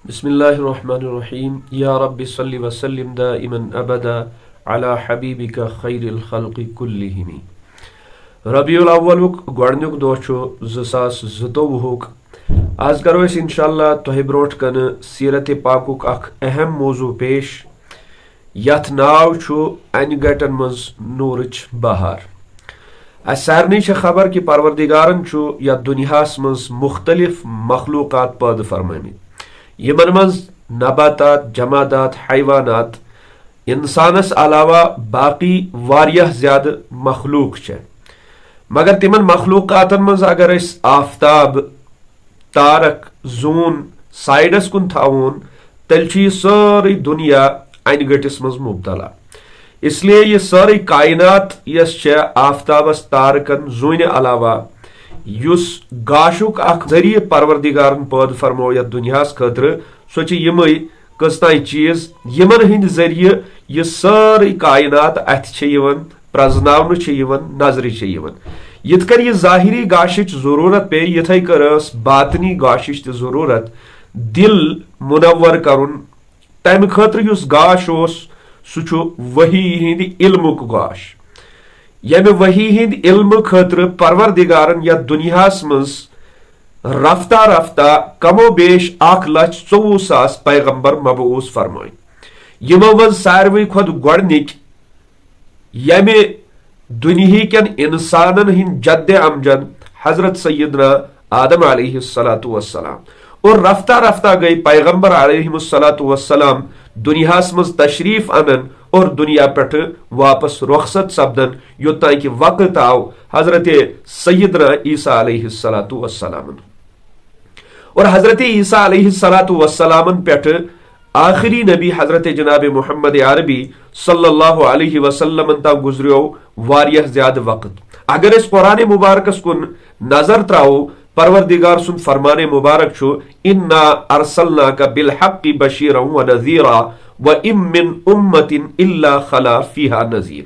बिस्मिल्लाहिर्रहमानिर्रहीम या रब्बि सल्लि व सल्लिम दाइमन अबदा अला हबीबिका खैरिल खल्क़ि कुल्लिहिम। रबीउल अव्वलुक गोडनुक दोह छु 2022 आज करो अस इंशाअल्लाह तोहे ब्रोट कन सीरत पाकुक अख अहम मौजू पेश यथ नाव छु अन गटन मज नूरच बहार। अस सारनी छ खबर कि परवरदिगारन छु या दुनियास मज मुख्तलिफ मखलूकात पैदा फरमामित यमन मज नबातात जमादात हैवानात इंसानस अलावा बाकी वारियाह ज्यादा मखलूक छ मगर तिमन मखलूकातन मज अगर अस आफ्ताब तारक जून साइडस कुन थावन तेल छ सारी दुनिया अन गटिस मज मुबतला। इसलिए यह सारी कायनात यस छ आफ्ताबस तारकन जून अलावा युस गाशुक अख जरिए परवरदिगारन पैदा फरमो यथ दुनियास खतर सो छ यमय कस्ताई चीज यमन हिंद जरिए यह सारी कायनात अथ छ यवन प्रजनावन छ यवन नजर छ यवन। यथ कर यह जाहिरी गाशिच जरूरत पे यथै कर बातनी गाशिच जरूरत दिल मुनव्वर करुन तम खतर युस गाश ओस सु छ वही हिंद इल्मुक गाश यम वही हिंद इल्म खतर परवरदिगारन या दुनियास मज रफ्ता रफ्ता कमो बेश 1,24,000 पैगंबर मबूस फरमाय। यमो मज सारवी खुद गोडनिक यमे दुनिया इंसानन हिंद जद्द अमजद हजरत सैयदना आदम अलैहिस्सलातु वस्सलाम और रफ्ता रफ्ता गई पैगंबर अलैहिस्सलातु वस्सलाम दुनियास मज तशरीफ अनन और दुनिया पे वापस रुखसत सपदन योत्तान कि वक्त आव हजरत सैयदना ईसा अलैहिस्सलातु वस्सलाम और हजरत ईसा अलैहिस्सलातु वस्सलाम पे आखिरी नबी हजरत जनाब मोहम्मद अरबी सल्लल्लाहु अलैहि वसल्लम ता गुजरियो वारियाह ज्यादा वक्त। अगर इस कुरान मुबारकस कुन नजर त्राओ परवरदिगार सुन फरमाने मुबारक छु इन्ना अरसलनाका बिल हक्कि बशीरन व नज़ीरा व इम मिन उम्मतिन इल्ला खला फीहा नज़ीर।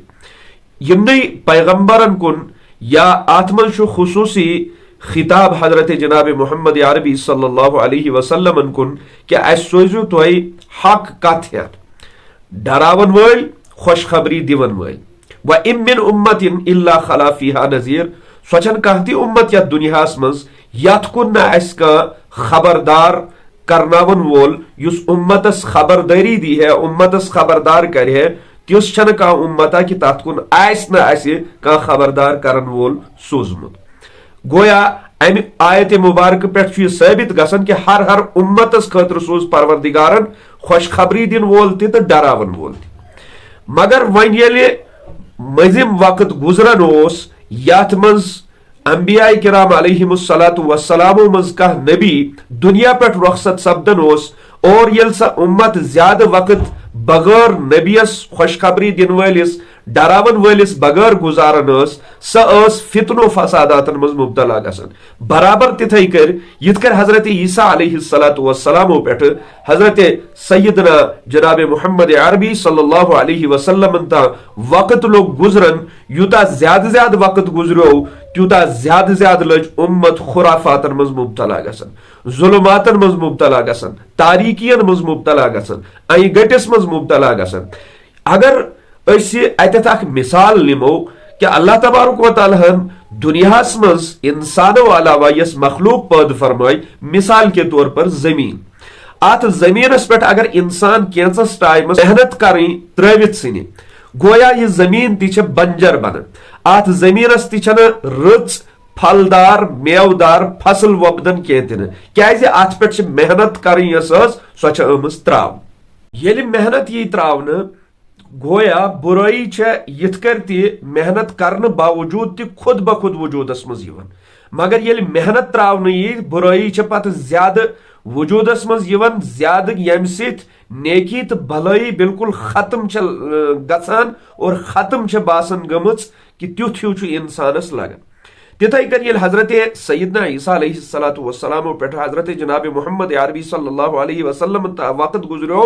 यमने पैगंबरन कुन या आत्मल छु खुसूसी खिताब हजरत जनाब मोहम्मद अरबी सल्लल्लाहु अलैहि वसल्लम कुन क्या सोजु तोय हक कथ डरावन वल खुशखबरी दिवन वल व इम मिन उम्मतिन इल्ला खला फीहा नज़ीर स्वचन कहती उम्मत या दुनियास मज यथ कुन का खबरदार करनावन वोल युस उम्मतस खबरदारी दी है उम्मतस खबरदार कर है तुस छन का उम्मता कि तथ कुन का खबरदार करन वोल सोजमुत। गोया अमि आयत मुबारक पे साबित गसन कि हर उम्मतस खतर सोज परवरदिगारन खुशखबरी दिन वोल तो डरावन वोल मगर वन ये मजिम वक्त गुजरन ओस यथ मज अंबिया किराम अलैहिमुस्सलातु वस्सलाम मज कह नबी दुनिया पे रुखसत सपदन ओस और यल सा उम्मत ज्यादा वक्त बगैर नबियस खुशखबरी दिन वलिस डरावन वलिस बगैर गुजारन स फितनो फसादातन मज मुब्तला गसन बराबर तिथै कर यथ कर हजरत ईसा अलैहिस्सलातु वस्सलाम पे हजरत सैयदना जनाब मोहम्मद अरबी सल्लल्लाहु अलैहि वसल्लम ता वक्त लोग गुजरन यूता ज्यादा वक्त गुजरो त्यूता ज्यादा लज उम्मत खुराफातन मज मुब्तला गसन जुलुमातन मज मुब्तला गसन तारीकियन मज मुब्तला गसन आई गटिस मज मुब्तला गसन। अगर अत मिसाल निमो कि अल्लाह तबारक व तआला दुनियास मज इंसानो अलावा यस मखलूक पैदा फरमाय मिसाल के तौर पर जमीन अत जमीनस पे अगर इंसान कैंसस टाइम मेहनत करें त्रवित सिने गोया यह जमीन ती बंजर बन अत जमीनस ती रच फलदार मेवदार फसल वपदन कह क्या अत पे मेहनत करें सो त्राव ये मेहनत यी त्रावन गोया बुराई यथ कर मेहनत करने बावजूद ति खुद ब खुद वजूदस मज यवन मगर ये मेहनत त्रावन यी बुराई पत ज्यादा वजूदस मज यवन ज्यादा यम सित नेकी तो भलाई बिल्कुल खत्म गसान और खत्म बासन गमच कि त्युथ हिउ इंसानस लगन। तिथै कर ये हजरत सैयदना ईसा अलैहिस्सलातु वस्सलाम पे हजरत जनाब मोहम्मद अरबी सल्लल्लाहु अलैहि वसल्लम वक्त गुजरो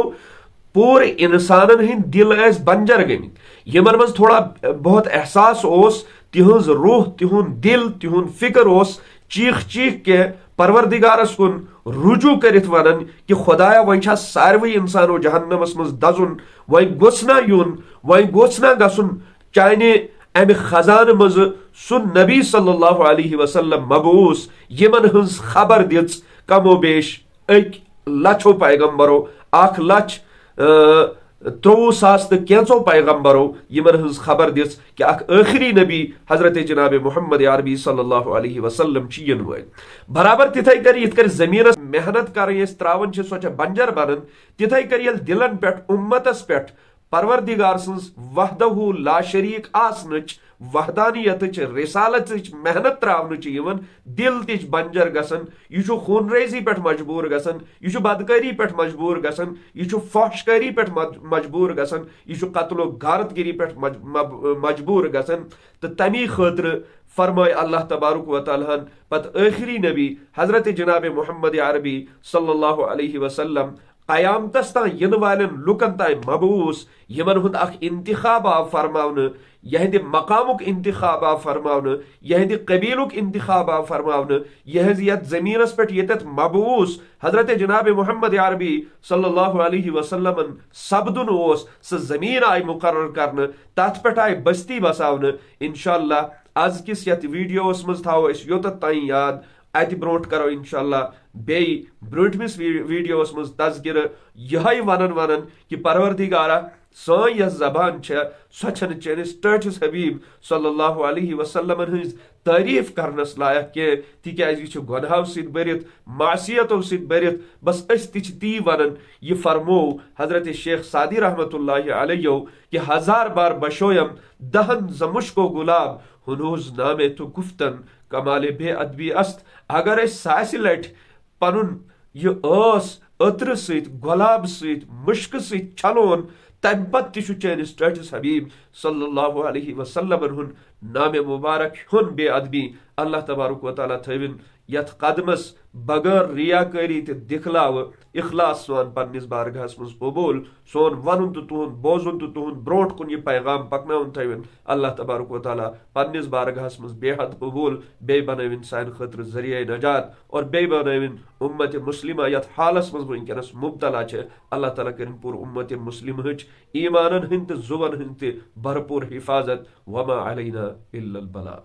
पूरे इंसानन हिंद दिल बंजर गमित यमन मज थोड़ा बहुत एहसास ओस तिहुंज रूह तिहुंद दिल तिहुंद फिक्र ओस चीख चीख के परवरदिगारस कुन रुजू करित वनन कि खुदाया वह सारवी इंसानो जहन्नमस मज दजुन वह गोसना यून वह गोसना गसुन चाने अमि खजान मज सुन नबी सल्लल्लाहु अलैहि वसल्लम मबूस यमन हंस खबर दिच कमो बेश एक लछो पैगंबरो 1,23,000 तो कैंसो पैगंबरो यमन हंस खबर दिच कि आखिरी नबी हजरत जनाब मोहम्मद अरबी सल्लल्लाहु अलैहि वसल्लम चीन वो बराबर तिथै कर यिथ कर जमीनस मेहनत कर त्रावन सो बंजर बनन तिथै कर दिलन पे उम्मतस पे परवरदिगार सन्स वहदहु ला शरीक आसनच वहदानियत रिसालत मेहनत त्रावन दिल तिच बंजर गसन यह खूनरेजी पे मजबूर गसन यह बदकारी पे मजबूर गसन यह फहशकारी पे मजबूर गसन यह कत्लो गारतगिरी पे मजबूर गसन तो तमी खतर फरमाय अल्लाह तबारुक व तआला पत आखिरी नबी हजरत जनाब मोहम्मद अरबी सल्लल्लाहु अलैहि वसल्लम कयामतस तान इन वाले लुकन तान मबूस यमन हुंद अख इंतखाब आव फरमावन यहद मकामुक इंतखाब आव फरमावन यहद कबीलुक इंतखाब आव फरमावन यहद यत जमीनस पे यत मबूस हजरत जनाब मोहम्मद अरबी सल्लल्लाहु अलैहि वसल्लम सबदुन ओस स जमीन आय मुकर्रर करन तथ पे आय बस्ती बसावन इंशाअल्लाह आज किस यत वीडियोस मज थाओ अस योत ताई याद अत ब्रोट करो इंशाअल्लाह बे ब्रोटमिस वीडियोस मज तज़किर यही वनन वनन कि परवरदिगारा सन यह जबान सो चनिस टटिस हबीब सल्लल्लाहु अलैहि वसल्लम हज तारीफ करनस लायक के तिकाज यह गुनाहों सत भरित मासियतों सत भरित बस अस ती वनन यह फरमो हजरत शेख सादी रहमतुल्लाहि अलैहि कि 1000 बार बशोयम दहन जमुश्को गुलाब हुनूज नामे तो गुफ्तन कमाले बे अदबी अस्त अगर सास लट पनुन यह अत्र सत गुलाब सत मुश्क सत छलोन तम पत चैनिस टटिस हबीब सल्लल्लाहु अलैहि वसल्लम हुन नाम मुबारक हुन बे अदबी अल्लाह तबारुक व तआला थविन यथ कदमस बगैर रियाकारी ते दिखलाव इखलास सोन पन्निस बारगाहस मज कबूल सोन वनुन तो तुहुन बोजुन तो तुहुन ब्रोट कुन यह पैगाम पकनाउन थविन अल्लाह तबारुक व तआला पन्निस बारगाहस मज बेहद कबूल बे बनविन सान खतर जरिया नजात और बे बनविन उम्मत मुस्लिमा यथ हालस मज वनकनस मुब्तला छे अल्लाह ताला करिन पूर उम्मत मुस्लिम हज ईमानन हिंद जुवन हिंद भरपूर हिफाजत वमा अलैना इल्लल बलाग।